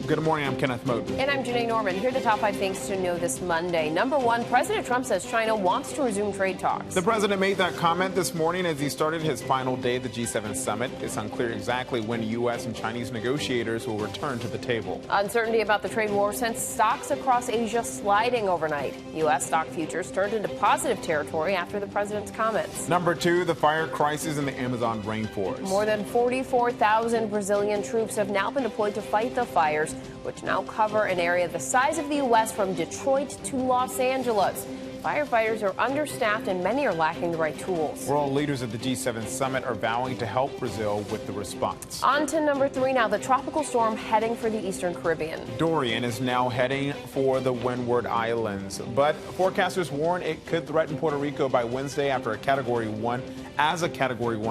Good morning, I'm Kenneth Moton. And I'm Janae Norman. Here are the top 5 things to know this Monday. Number 1, President Trump says China wants to resume trade talks. The president made that comment this morning as he started his final day at the G7 summit. It's unclear exactly when U.S. and Chinese negotiators will return to the table. Uncertainty about the trade war sent stocks across Asia sliding overnight. U.S. stock futures turned into positive territory after the president's comments. Number 2, the fire crisis in the Amazon rainforest. More than 44,000 Brazilian troops have now been deployed to fight the fires, which now cover an area the size of the U.S. from Detroit to Los Angeles. Firefighters are understaffed and many are lacking the right tools. World leaders at the G7 summit are vowing to help Brazil with the response. On to number 3 now, the tropical storm heading for the eastern Caribbean. Dorian is now heading for the Windward Islands, but forecasters warn it could threaten Puerto Rico by Wednesday after a Category 1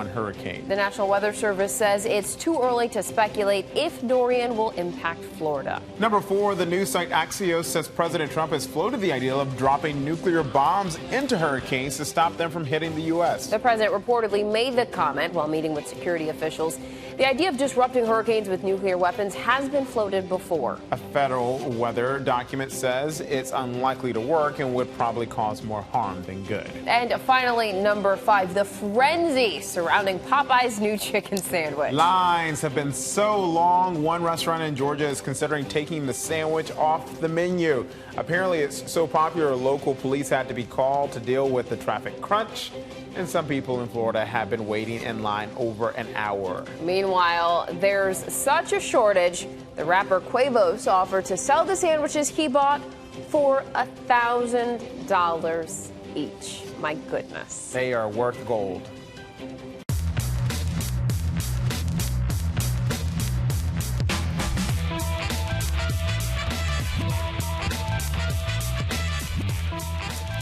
hurricane. The National Weather Service says it's too early to speculate if Dorian will impact Florida. Number 4, the news site Axios says President Trump has floated the idea of dropping nuclear bombs into hurricanes to stop them from hitting the U.S. The president reportedly made the comment while meeting with security officials. The idea of disrupting hurricanes with nuclear weapons has been floated before. A federal weather document says it's unlikely to work and would probably cause more harm than good. And finally, number 5, the frenzy surrounding Popeye's new chicken sandwich. Lines have been so long, one restaurant in Georgia is considering taking the sandwich off the menu. Apparently, it's so popular, local police had to be called to deal with the traffic crunch, and some people in Florida have been waiting in line over an hour. Meanwhile, there's such a shortage, the rapper Quavo's offered to sell the sandwiches he bought for $1,000 each. My goodness. They are worth gold.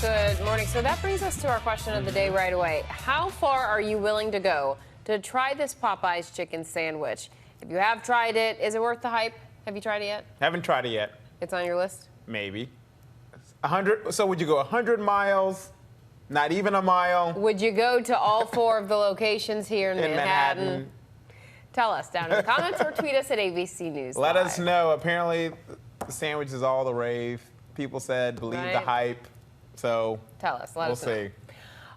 Good morning. So that brings us to our question of the day right away. How far are you willing to go to try this Popeye's chicken sandwich? If you have tried it, is it worth the hype? Have you tried it yet? Haven't tried it yet. It's on your list? Maybe. 100. So would you go 100 miles? Not even a mile? Would you go to all 4 of the locations here in Manhattan? Tell us down in the comments or tweet us at ABC News Let Live. us know. Apparently, the sandwich is all the rave. People said, believe the hype. So tell us. Let us know. We'll see.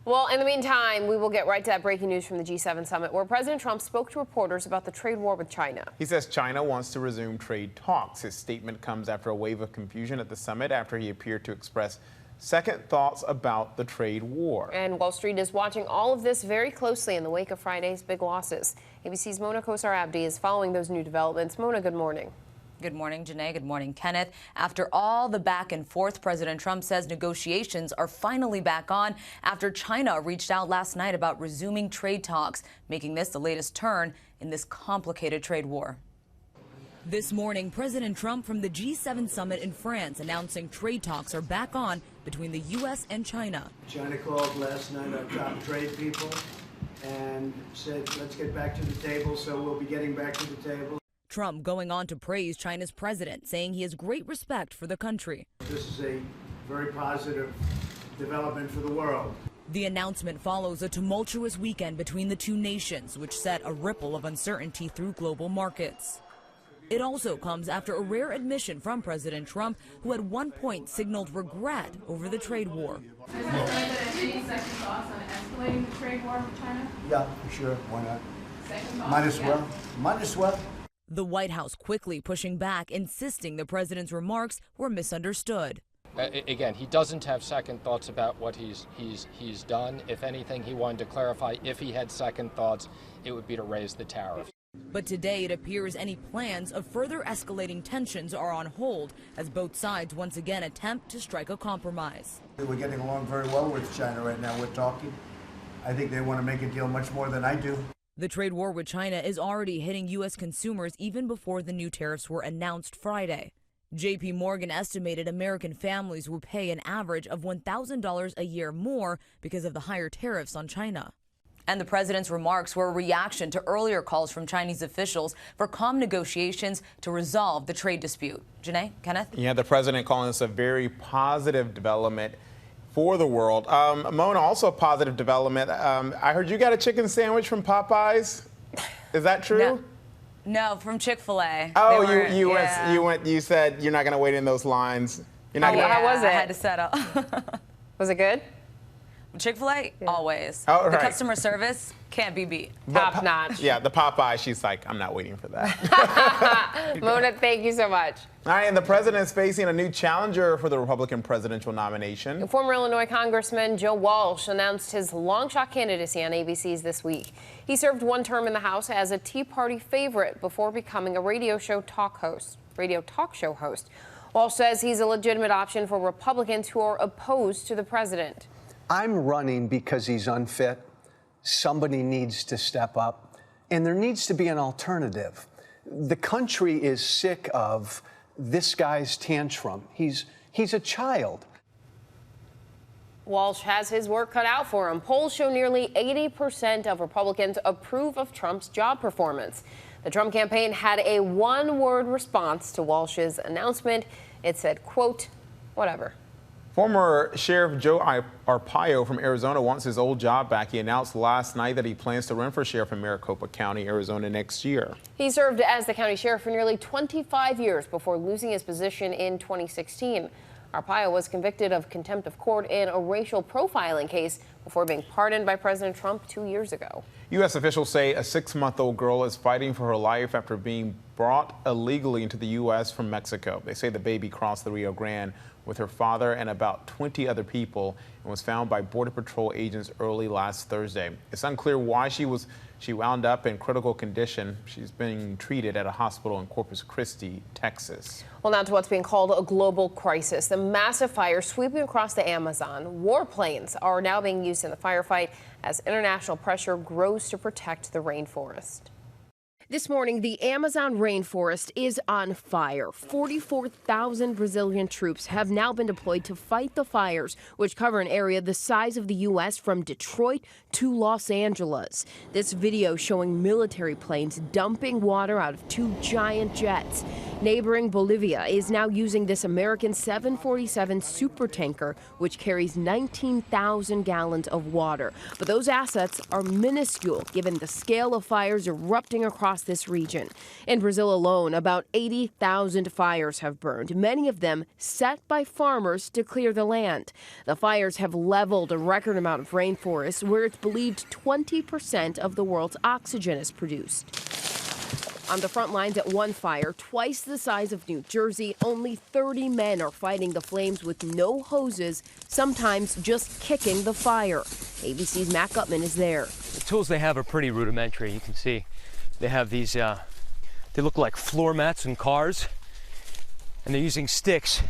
Well, in the meantime, we will get right to that breaking news from the G7 summit, where President Trump spoke to reporters about the trade war with China. He says China wants to resume trade talks. His statement comes after a wave of confusion at the summit after he appeared to express second thoughts about the trade war. And Wall Street is watching all of this very closely in the wake of Friday's big losses. ABC's Mona Kosar-Abdi is following those new developments. Mona, good morning. Good morning, Janae. Good morning, Kenneth. After all the back and forth, President Trump says negotiations are finally back on after China reached out last night about resuming trade talks, making this the latest turn in this complicated trade war. This morning, President Trump from the G7 summit in France announcing trade talks are back on between the U.S. and China. China called last night our top trade people and said, let's get back to the table, so we'll be getting back to the table. Trump going on to praise China's president, saying he has great respect for the country. This is a very positive development for the world. The announcement follows a tumultuous weekend between the two nations, which set a ripple of uncertainty through global markets. It also comes after a rare admission from President Trump, who at one point signaled regret over the trade war. Has the president any second thoughts on escalating the trade war with China? Yeah, sure. Why not? Second thoughts? Might as well. Might as well. The White House quickly pushing back, insisting the president's remarks were misunderstood. Again, he doesn't have second thoughts about what he's done. If anything, he wanted to clarify if he had second thoughts, it would be to raise the tariffs. But today it appears any plans of further escalating tensions are on hold as both sides once again attempt to strike a compromise. We're getting along very well with China right now. We're talking. I think they want to make a deal much more than I do. The trade war with China is already hitting U.S. consumers even before the new tariffs were announced Friday. J.P. Morgan estimated American families will pay an average of $1,000 a year more because of the higher tariffs on China. And the president's remarks were a reaction to earlier calls from Chinese officials for calm negotiations to resolve the trade dispute. Janae, Kenneth? Yeah, the president calling this a very positive development for the world. Mona, also a positive development. I heard you got a chicken sandwich from Popeyes. Is that true? No, from Chick-fil-A. Oh, you said you're not going to wait in those lines. You're not gonna, how was it? I had to settle. Was it good? Chick-fil-A, always. Oh, The right. customer service can't be beat. Top notch. Yeah, the Popeye, she's like, I'm not waiting for that. Mona, thank you so much. All right, and the president is facing a new challenger for the Republican presidential nomination. Former Illinois Congressman Joe Walsh announced his long shot candidacy on ABC's This Week. He served one term in the House as a Tea Party favorite before becoming a radio talk show host. Walsh says he's a legitimate option for Republicans who are opposed to the president. I'm running because he's unfit. Somebody needs to step up, and there needs to be an alternative. The country is sick of this guy's tantrum. He's a child. Walsh has his work cut out for him. Polls show nearly 80% of Republicans approve of Trump's job performance. The Trump campaign had a one-word response to Walsh's announcement. It said, quote, whatever. Former Sheriff Joe Arpaio from Arizona wants his old job back. He announced last night that he plans to run for sheriff in Maricopa County, Arizona next year. He served as the county sheriff for nearly 25 years before losing his position in 2016. Arpaio was convicted of contempt of court in a racial profiling case before being pardoned by President Trump 2 years ago. U.S. officials say a 6-month-old girl is fighting for her life after being brought illegally into the U.S. from Mexico. They say the baby crossed the Rio Grande with her father and about 20 other people and was found by Border Patrol agents early last Thursday. It's unclear why she wound up in critical condition. She's being treated at a hospital in Corpus Christi, Texas. Well, now to what's being called a global crisis. The massive fire sweeping across the Amazon. Warplanes are now being used in the firefight as international pressure grows to protect the rainforest. This morning, the Amazon rainforest is on fire. 44,000 Brazilian troops have now been deployed to fight the fires, which cover an area the size of the U.S. from Detroit to Los Angeles. This video showing military planes dumping water out of 2 giant jets. Neighboring Bolivia is now using this American 747 supertanker, which carries 19,000 gallons of water. But those assets are minuscule given the scale of fires erupting across this region. In Brazil alone, about 80,000 fires have burned, many of them set by farmers to clear the land. The fires have leveled a record amount of rainforest where it's believed 20% of the world's oxygen is produced. On the front lines at one fire, twice the size of New Jersey, only 30 men are fighting the flames with no hoses, sometimes just kicking the fire. ABC's Matt Gutman is there. The tools they have are pretty rudimentary. You can see they have these, they look like floor mats in cars, and they're using sticks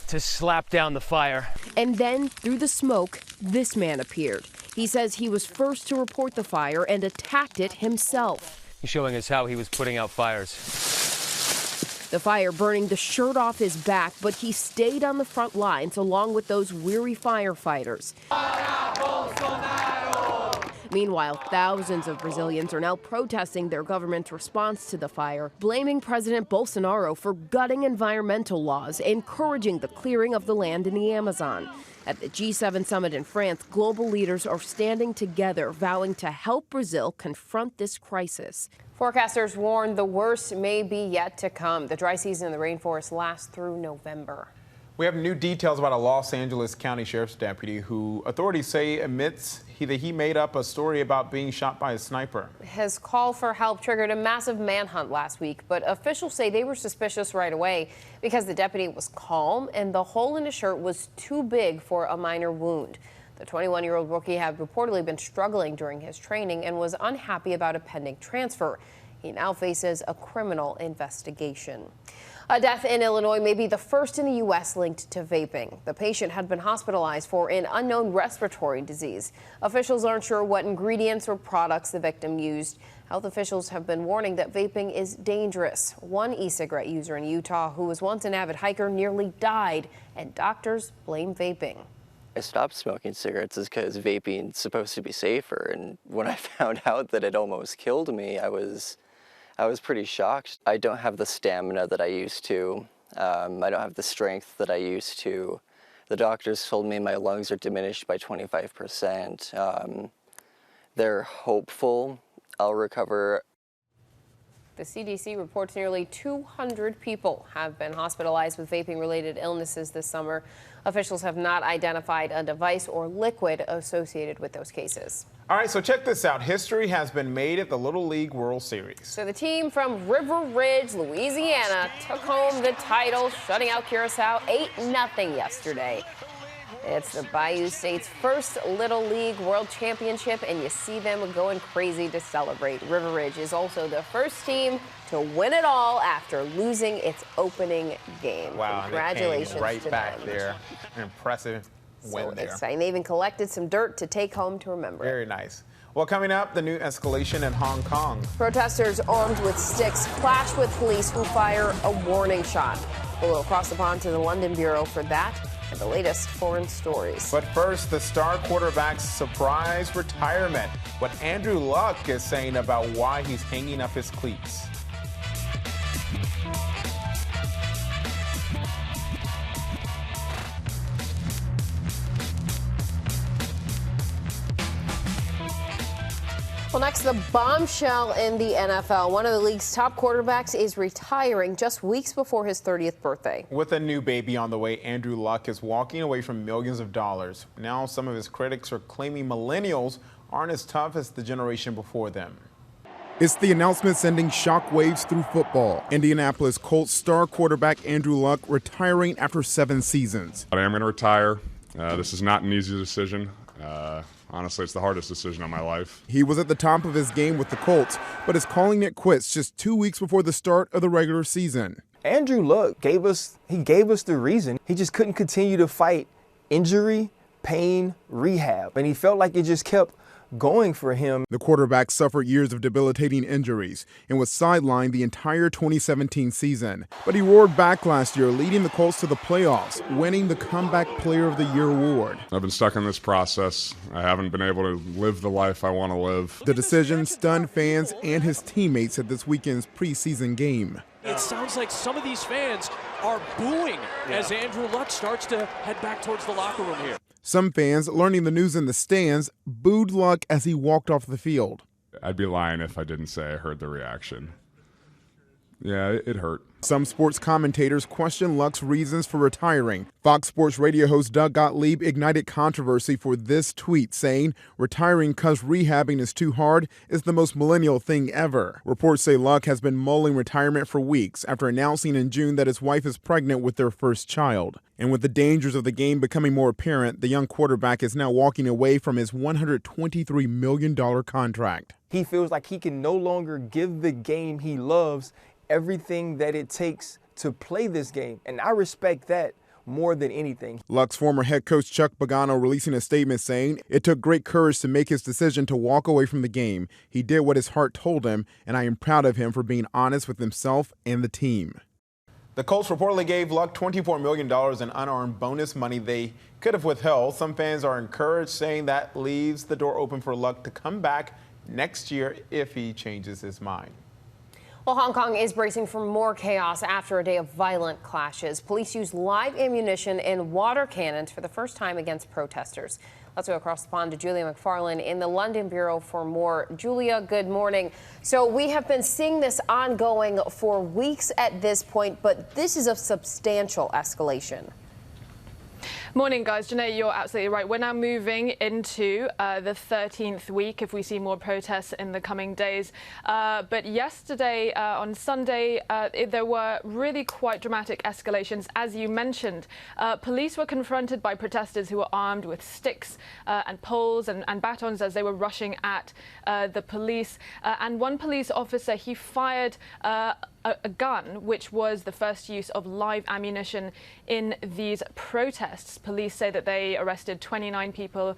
to slap down the fire. And then, through the smoke, this man appeared. He says he was first to report the fire and attacked it himself. He's showing us how he was putting out fires. The fire burning the shirt off his back, but he stayed on the front lines along with those weary firefighters. Meanwhile, thousands of Brazilians are now protesting their government's response to the fire, blaming President Bolsonaro for gutting environmental laws, encouraging the clearing of the land in the Amazon. At the G-7 summit in France, global leaders are standing together, vowing to help Brazil confront this crisis. Forecasters warn the worst may be yet to come. The dry season in the rainforest lasts through November. We have new details about a Los Angeles County Sheriff's deputy who authorities say admits that he made up a story about being shot by a sniper. His call for help triggered a massive manhunt last week, but officials say they were suspicious right away because the deputy was calm and the hole in his shirt was too big for a minor wound. The 21-year-old rookie had reportedly been struggling during his training and was unhappy about a pending transfer. He now faces a criminal investigation. A death in Illinois may be the first in the U.S. linked to vaping. The patient had been hospitalized for an unknown respiratory disease. Officials aren't sure what ingredients or products the victim used. Health officials have been warning that vaping is dangerous. One e-cigarette user in Utah who was once an avid hiker nearly died, and doctors blame vaping. I stopped smoking cigarettes is because vaping is supposed to be safer, and when I found out that it almost killed me, I was pretty shocked. I don't have the stamina that I used to. I don't have the strength that I used to. The doctors told me my lungs are diminished by 25%. They're hopeful I'll recover. The CDC reports nearly 200 people have been hospitalized with vaping-related illnesses this summer. Officials have not identified a device or liquid associated with those cases. All right, so check this out. History has been made at the Little League World Series. So the team from River Ridge, Louisiana, took home the title, shutting out Curacao 8-0 yesterday. It's the Bayou State's first Little League World Championship, and you see them going crazy to celebrate. River Ridge is also the first team to win it all after losing its opening game. Wow, congratulations right to back them. there. An impressive win there. Exciting. They even collected some dirt to take home to remember. Very nice. Well, coming up, the new escalation in Hong Kong. Protesters armed with sticks clash with police who fire a warning shot. We'll go across the pond to the London Bureau for that and the latest foreign stories. But first, the star quarterback's surprise retirement. What Andrew Luck is saying about why he's hanging up his cleats. Well, next, the bombshell in the NFL. One of the league's top quarterbacks is retiring just weeks before his 30th birthday. With a new baby on the way, Andrew Luck is walking away from millions of dollars. Now, some of his critics are claiming millennials aren't as tough as the generation before them. It's the announcement sending shockwaves through football. Indianapolis Colts star quarterback Andrew Luck retiring after 7 seasons. I am going to retire. This is not an easy decision. Honestly, it's the hardest decision of my life. He was at the top of his game with the Colts, but is calling it quits just 2 weeks before the start of the regular season. Andrew Luck gave us the reason. He just couldn't continue to fight injury, pain, rehab, and he felt like it just kept going for him. The quarterback suffered years of debilitating injuries and was sidelined the entire 2017 season. But he roared back last year, leading the Colts to the playoffs, winning the Comeback Player of the Year award. I've been stuck in this process. I haven't been able to live the life I want to live. The decision stunned fans and his teammates at this weekend's preseason game. It sounds like some of these fans are booing as Andrew Luck starts to head back towards the locker room here. Some fans, learning the news in the stands, booed Luck as he walked off the field. I'd be lying if I didn't say I heard the reaction. Yeah, it hurt. Some sports commentators question Luck's reasons for retiring. Fox Sports radio host Doug Gottlieb ignited controversy for this tweet, saying retiring because rehabbing is too hard is the most millennial thing ever. Reports say Luck has been mulling retirement for weeks after announcing in June that his wife is pregnant with their first child. And with the dangers of the game becoming more apparent, the young quarterback is now walking away from his $123 million contract. He feels like he can no longer give the game he loves everything that it takes to play this game, and I respect that more than anything. Luck's former head coach Chuck Pagano releasing a statement saying it took great courage to make his decision to walk away from the game. He did what his heart told him, and I am proud of him for being honest with himself and the team. The Colts reportedly gave Luck $24 million in unearned bonus money they could have withheld. Some fans are encouraged, saying that leaves the door open for Luck to come back next year if he changes his mind. Well, Hong Kong is bracing for more chaos after a day of violent clashes. Police used live ammunition and water cannons for the first time against protesters. Let's go across the pond to Julia McFarlane in the London Bureau for more. Julia, good morning. So we have been seeing this ongoing for weeks at this point, but this is a substantial escalation. Morning, guys. Janae, you're absolutely right. We're now moving into the 13th week if we see more protests in the coming days. But yesterday, on Sunday, there were really quite dramatic escalations. As you mentioned, police were confronted by protesters who were armed with sticks and poles and batons as they were rushing at the police. And one police officer, he fired a gun, which was the first use of live ammunition in these protests. Police say that they arrested 29 people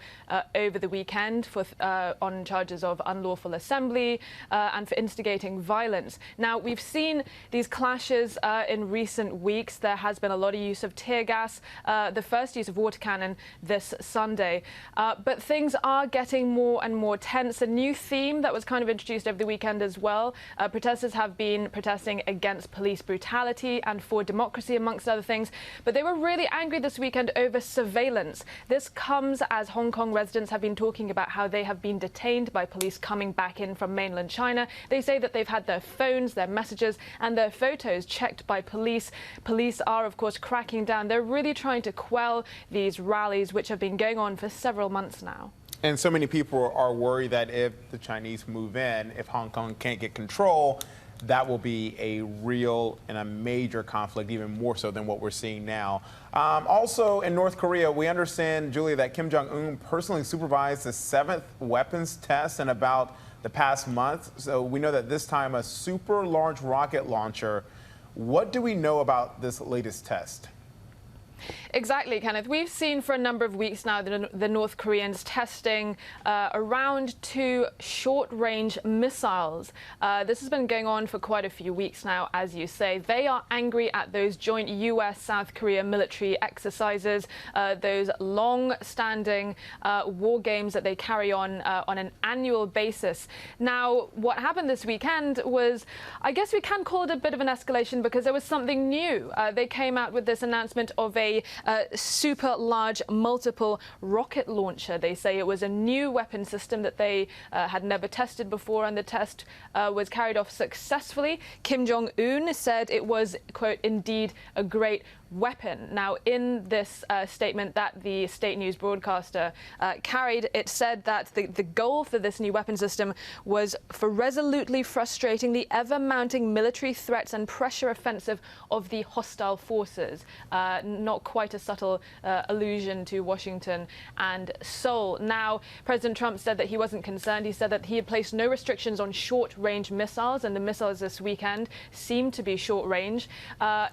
over the weekend for on charges of unlawful assembly and for instigating violence. Now, we've seen these clashes in recent weeks. There has been a lot of use of tear gas, the first use of water cannon this Sunday. But things are getting more and more tense. A new theme that was kind of introduced over the weekend as well. Protesters have been protesting against police brutality and for democracy, amongst other things. But they were really angry this weekend over over surveillance. This comes as Hong Kong residents have been talking about how they have been detained by police coming back in from mainland China. They say that they've had their phones, their messages and their photos checked by police. Police are, of course, cracking down. They're really trying to quell these rallies, which have been going on for several months now. And so many people are worried that if the Chinese move in, if Hong Kong can't get control, that will be a real and a major conflict, even more so than what we're seeing now. Also in North Korea, we understand, Julia, that Kim Jong-un personally supervised the 7th weapons test in about the past month. So we know that this time a super large rocket launcher. What do we know about this latest test? Exactly, Kenneth. We've seen for a number of weeks now the North Koreans testing around 2 short-range missiles. This has been going on for quite a few weeks now, as you say. They are angry at those joint US-South Korea military exercises, those long-standing war games that they carry on an annual basis. Now, what happened this weekend was, I guess we can call it a bit of an escalation because there was something new. They came out with this announcement of a super large multiple rocket launcher. They say it was a new weapon system that they had never tested before, and the test was carried off successfully. Kim Jong-un said it was, quote, indeed a great weapon. Now, in this statement that the state news broadcaster carried, it said that the goal for this new weapon system was for resolutely frustrating the ever-mounting military threats and pressure offensive of the hostile forces. Not quite a subtle allusion to Washington and Seoul. Now, President Trump said that he wasn't concerned. He said that he had placed no restrictions on short-range missiles, and the missiles this weekend seem to be short-range.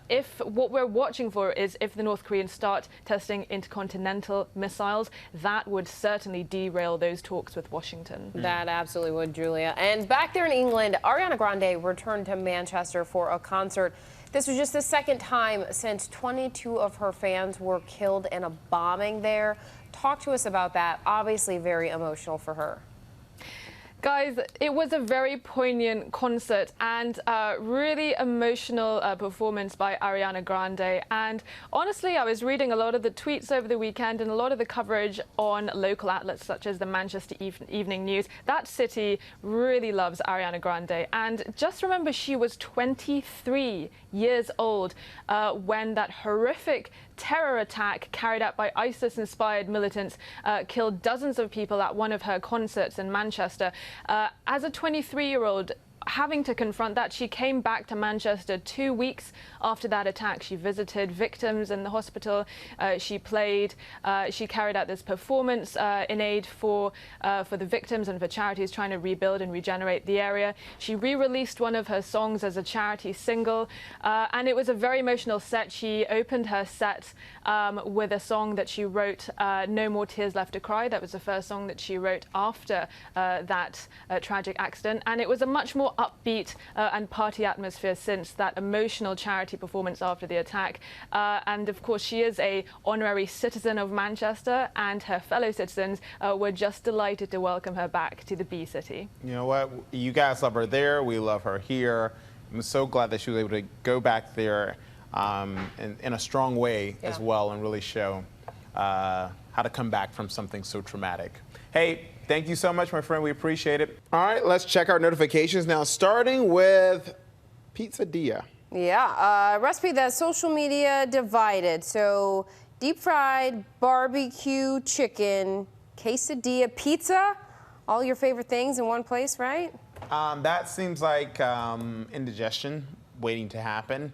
If what we're watching for is if the North Koreans start testing intercontinental missiles, that would certainly derail those talks with Washington. That absolutely would, Julia. And back there in England, Ariana Grande returned to Manchester for a concert. This was just the second time since 22 of her fans were killed in a bombing there. Talk to us about that. Obviously very emotional for her. Guys, it was a very poignant concert and really emotional performance by Ariana Grande. And honestly, I was reading a lot of the tweets over the weekend and a lot of the coverage on local outlets such as the Manchester Evening News. That city really loves Ariana Grande. And just remember, she was 23 years old when that horrific terror attack carried out by ISIS-inspired militants killed dozens of people at one of her concerts in Manchester. As a 23-year-old, having to confront that, she came back to Manchester 2 weeks after that attack. She visited victims in the hospital. She played. She carried out this performance in aid for the victims and for charities trying to rebuild and regenerate the area. She re-released one of her songs as a charity single, and it was a very emotional set. She opened her set with a song that she wrote, "No More Tears Left to Cry." That was the first song that she wrote after that tragic accident, and it was a much more upbeat and party atmosphere since that emotional charity performance after the attack. And of course, she is a honorary citizen of Manchester, and her fellow citizens were just delighted to welcome her back to the Bee City. You know what? You guys love her there. We love her here. I'm so glad that she was able to go back there in a strong way as well and really show how to come back from something so traumatic. Hey, thank you so much, my friend. We appreciate it. All right, let's check our notifications now, starting with Pizzeria. Yeah, a recipe that social media divided. So deep fried barbecue chicken, quesadilla pizza, all your favorite things in one place, right? That seems like indigestion waiting to happen.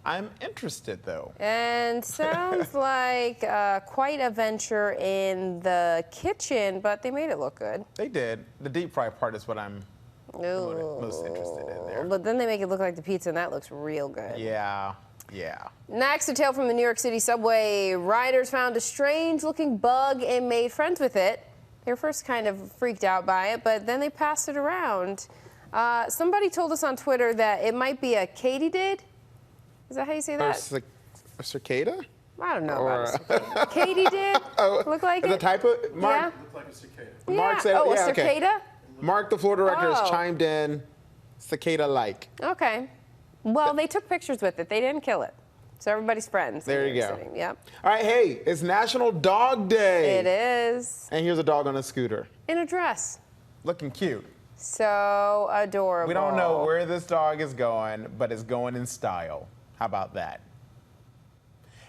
I'm interested, though. And sounds like quite a venture in the kitchen, but they made it look good. They did. The deep fry part is what I'm most interested in there. But then they make it look like the pizza, and that looks real good. Yeah, yeah. Next, a tale from the New York City subway. Riders found a strange-looking bug and made friends with it. They were first kind of freaked out by it, but then they passed it around. Somebody told us on Twitter that it might be a katydid. Is that how you say that? A cicada? I don't know about a cicada. Katydid? Look like it? The type of? Mark? Yeah. Look like a cicada. Mark said, a yeah, cicada? Okay. Mark, the floor director, has Oh. chimed in, cicada-like. Okay. Well, they took pictures with it. They didn't kill it. So everybody's friends. There you go. Sitting. Yep. All right, hey, it's National Dog Day. It is. And here's a dog on a scooter. In a dress. Looking cute. So adorable. We don't know where this dog is going, but it's going in style. How about that?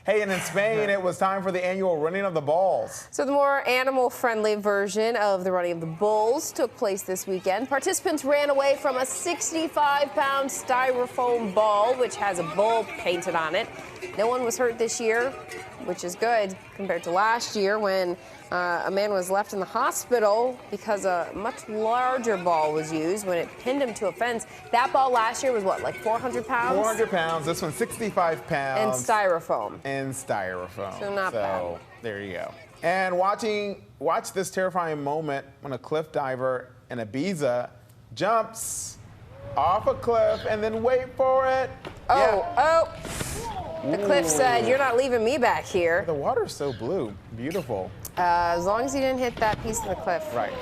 Hey, and in Spain, it was time for the annual Running of the Bulls. So the more animal-friendly version of the Running of the Bulls took place this weekend. Participants ran away from a 65-pound styrofoam ball, which has a bull painted on it. No one was hurt this year, which is good compared to last year when a man was left in the hospital because a much larger ball was used when it pinned him to a fence. That ball last year was what, like 400 pounds? 400 pounds. This one's 65 pounds. And styrofoam. And styrofoam. So not bad. So there you go. And watch this terrifying moment when a cliff diver in Ibiza jumps off a cliff and then wait for it. The cliff said, "You're not leaving me back here." The water's so blue. Beautiful. As long as he didn't hit that piece of the cliff. Right.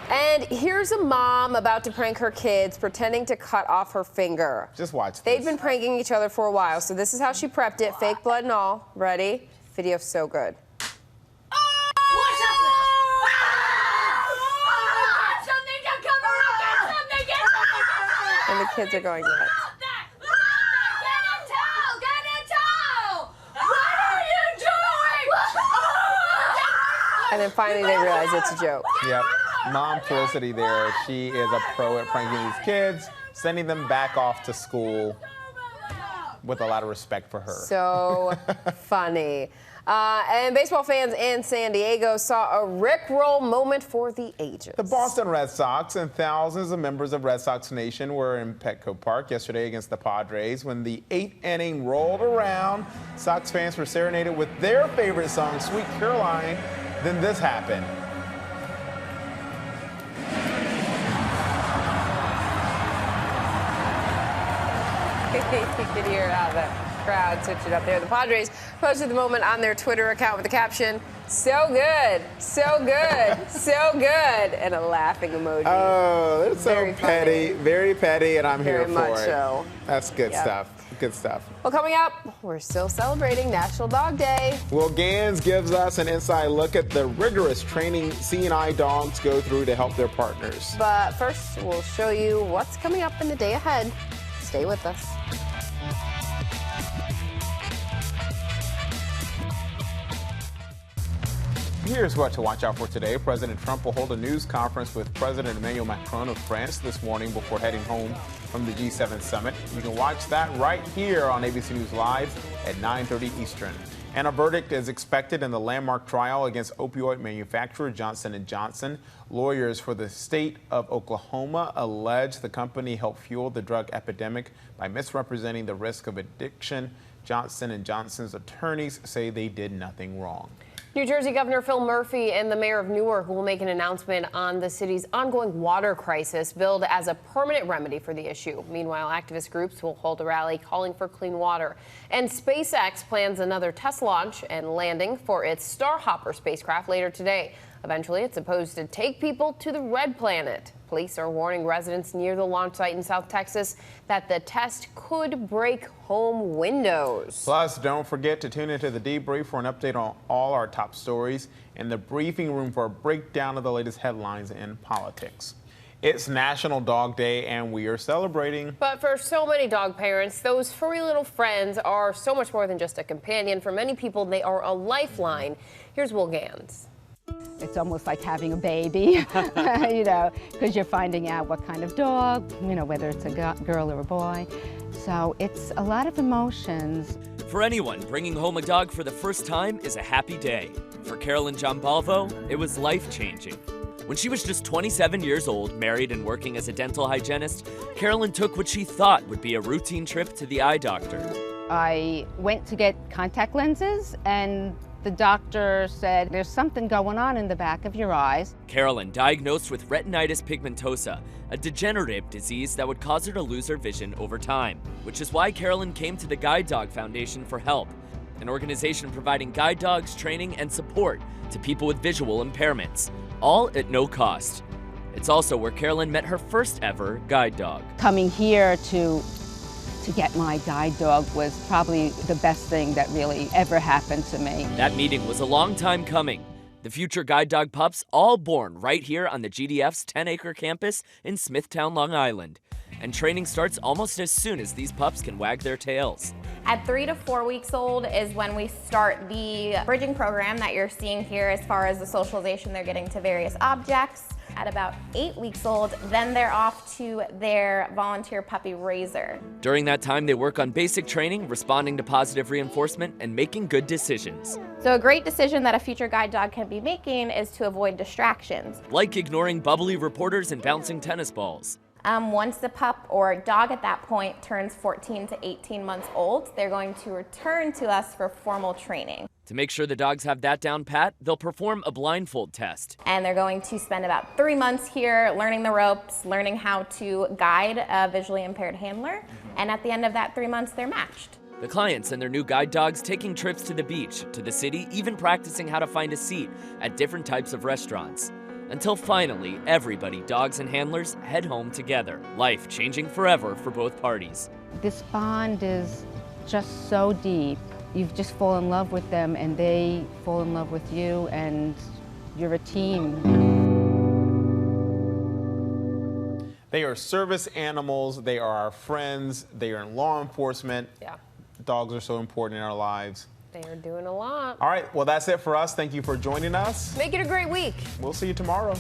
And here's a mom about to prank her kids, pretending to cut off her finger. Just watch this. They've been pranking each other for a while, so this is how she prepped it, fake blood and all. Ready? Video's so good. And the kids are going nuts. And then finally they realize it's a joke. Yep. Mom Felicity there. She is a pro at pranking these kids, sending them back off to school with a lot of respect for her. So funny. And baseball fans in San Diego saw a Rickroll moment for the ages. The Boston Red Sox and thousands of members of Red Sox Nation were in Petco Park yesterday against the Padres. When the 8th inning rolled around, Sox fans were serenaded with their favorite song, Sweet Caroline. Then this happened. You could hear how the crowd switched it up there. The Padres posted the moment on their Twitter account with the caption, "So good, so good, so good," and a laughing emoji. Oh, they're so petty, very petty, and I'm here for it. Very much so. That's good stuff. Good stuff. Well, coming up, we're still celebrating National Dog Day. Will Gans gives us an inside look at the rigorous training C&I dogs go through to help their partners. But first, we'll show you what's coming up in the day ahead. Stay with us. Here's what to watch out for today. President Trump will hold a news conference with President Emmanuel Macron of France this morning before heading home from the G7 summit. You can watch that right here on ABC News Live at 9:30 Eastern. And a verdict is expected in the landmark trial against opioid manufacturer Johnson & Johnson. Lawyers for the state of Oklahoma allege the company helped fuel the drug epidemic by misrepresenting the risk of addiction. Johnson & Johnson's attorneys say they did nothing wrong. New Jersey Governor Phil Murphy and the mayor of Newark will make an announcement on the city's ongoing water crisis, billed as a permanent remedy for the issue. Meanwhile, activist groups will hold a rally calling for clean water. And SpaceX plans another test launch and landing for its Starhopper spacecraft later today. Eventually, it's supposed to take people to the Red Planet. Police are warning residents near the launch site in South Texas that the test could break home windows. Plus, don't forget to tune into the debrief for an update on all our top stories and the briefing room for a breakdown of the latest headlines in politics. It's National Dog Day, and we are celebrating. But for so many dog parents, those furry little friends are so much more than just a companion. For many people, they are a lifeline. Here's Will Gans. It's almost like having a baby, you know, because you're finding out what kind of dog, you know, whether it's a girl or a boy. So it's a lot of emotions. For anyone, bringing home a dog for the first time is a happy day. For Carolyn Giambalvo, it was life-changing. When she was just 27 years old, married and working as a dental hygienist, Carolyn took what she thought would be a routine trip to the eye doctor. I went to get contact lenses, and the doctor said, "There's something going on in the back of your eyes." Carolyn, diagnosed with retinitis pigmentosa, a degenerative disease that would cause her to lose her vision over time, which is why Carolyn came to the Guide Dog Foundation for help, an organization providing guide dogs training and support to people with visual impairments, all at no cost. It's also where Carolyn met her first ever guide dog. Coming here to to get my guide dog was probably the best thing that really ever happened to me. That meeting was a long time coming. The future guide dog pups all born right here on the GDF's 10-acre campus in Smithtown, Long Island. And training starts almost as soon as these pups can wag their tails. At 3 to 4 weeks old is when we start the bridging program that you're seeing here as far as the socialization they're getting to various objects. At about 8 weeks old, then they're off to their volunteer puppy raiser. During that time, they work on basic training, responding to positive reinforcement, and making good decisions. So a great decision that a future guide dog can be making is to avoid distractions. Like ignoring bubbly reporters and bouncing tennis balls. Once the pup or dog at that point turns 14 to 18 months old, they're going to return to us for formal training. To make sure the dogs have that down pat, they'll perform a blindfold test. And they're going to spend about 3 months here learning the ropes, learning how to guide a visually impaired handler, and at the end of that 3 months, they're matched. The clients and their new guide dogs taking trips to the beach, to the city, even practicing how to find a seat at different types of restaurants. Until finally, everybody, dogs and handlers, head home together. Life changing forever for both parties. This bond is just so deep. You just fall in love with them and they fall in love with you, and you're a team. They are service animals. They are our friends. They are in law enforcement. Yeah. Dogs are so important in our lives. They are doing a lot. All right, well, that's it for us. Thank you for joining us. Make it a great week. We'll see you tomorrow.